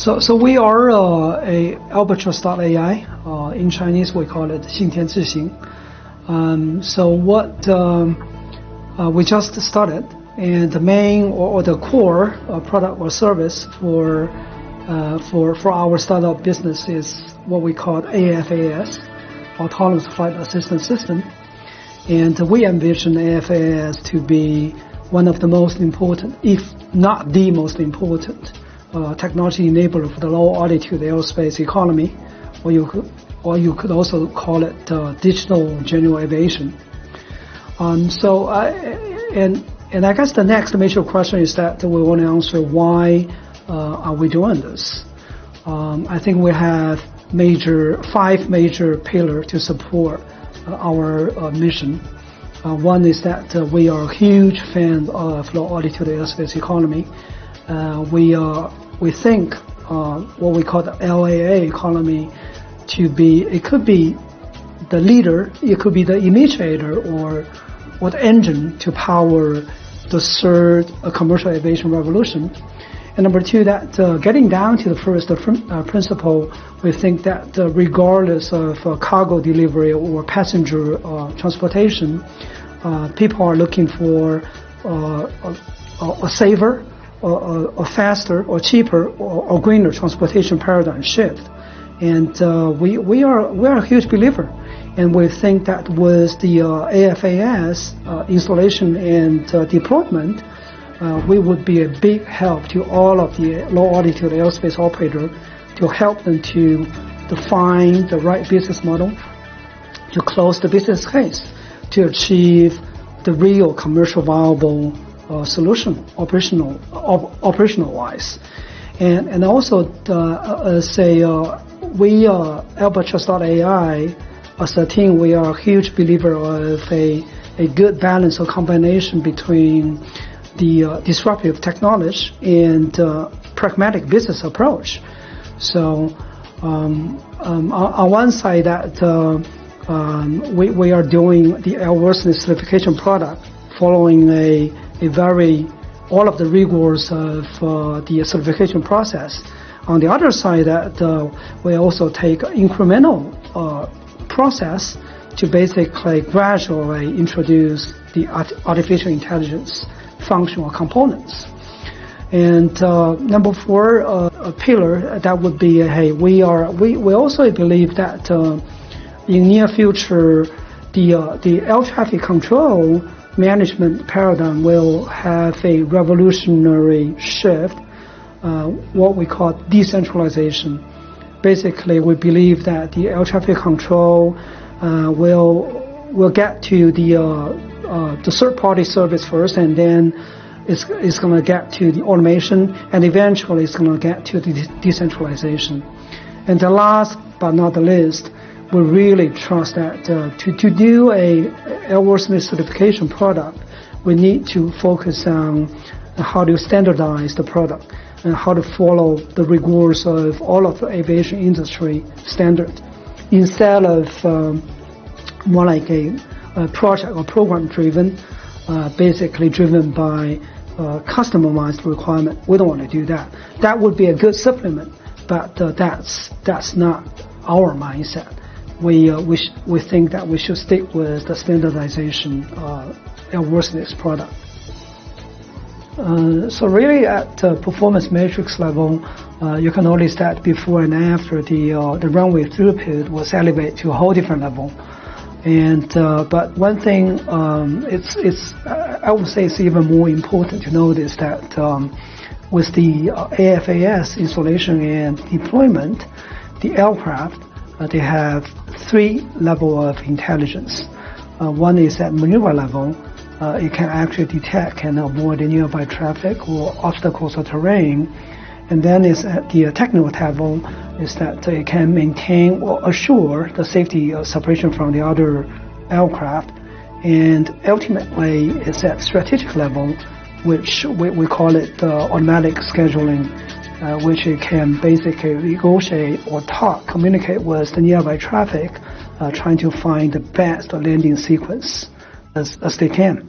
So we are a Albatross.ai. In Chinese, we call it 信天自行. So what we just started, and the main or the core product or service for our startup business is what we call AFAS, Autonomous Flight Assistance System. And we envision AFAS to be one of the most important, if not the most important, technology enabler for the low altitude aerospace economy, or you could also call it digital general aviation. And I guess the next major question is that we want to answer, why are we doing this? I think we have five major pillars to support our mission. One is that we are a huge fan of low altitude aerospace economy. We think what we call the LAA economy to be, it could be the leader, it could be the initiator or the engine to power the third commercial aviation revolution. And number two, that getting down to the first principle, we think that regardless of cargo delivery or passenger transportation, people are looking for a safer, a faster, or cheaper, or greener transportation paradigm shift. And we are a huge believer, and we think that with the AFAS installation and deployment, we would be a big help to all of the low altitude aerospace operators to help them to define the right business model, to close the business case, to achieve the real commercial viable solution operational wise. And also we Albatross.ai as a team, we are a huge believer of a good balance or combination between the disruptive technology and pragmatic business approach. So on one side, that we are doing the airworthiness certification product, following all of the rigors of the certification process. On the other side, that we also take incremental process to basically gradually introduce the artificial intelligence functional components. And number four pillar, that would be, we also believe that in near future, the air traffic control management paradigm will have a revolutionary shift, what we call decentralization. Basically, we believe that the air traffic control will get to the third-party service first, and then it's going to get to the automation, and eventually it's going to get to the decentralization. And the last but not the least, we really trust that to do a airworthiness certification product, we need to focus on how to standardize the product and how to follow the rigors of all of the aviation industry standard, instead of more like a project or program driven, basically driven by customized requirement. We don't want to do that. That would be a good supplement, but that's not our mindset. We think that we should stick with the standardization airworthiness product. So really, at performance matrix level, you can notice that before and after the runway throughput was elevated to a whole different level. And but one thing, I would say it's even more important to notice that with the AFAS installation and deployment, the aircraft they have three levels of intelligence. One is at maneuver level. It can actually detect and avoid nearby traffic or obstacles or terrain. And then is at the technical level, is that it can maintain or assure the safety separation from the other aircraft. And ultimately, it's at strategic level, which we call it automatic scheduling, which it can basically negotiate or communicate with the nearby traffic, trying to find the best landing sequence as they can.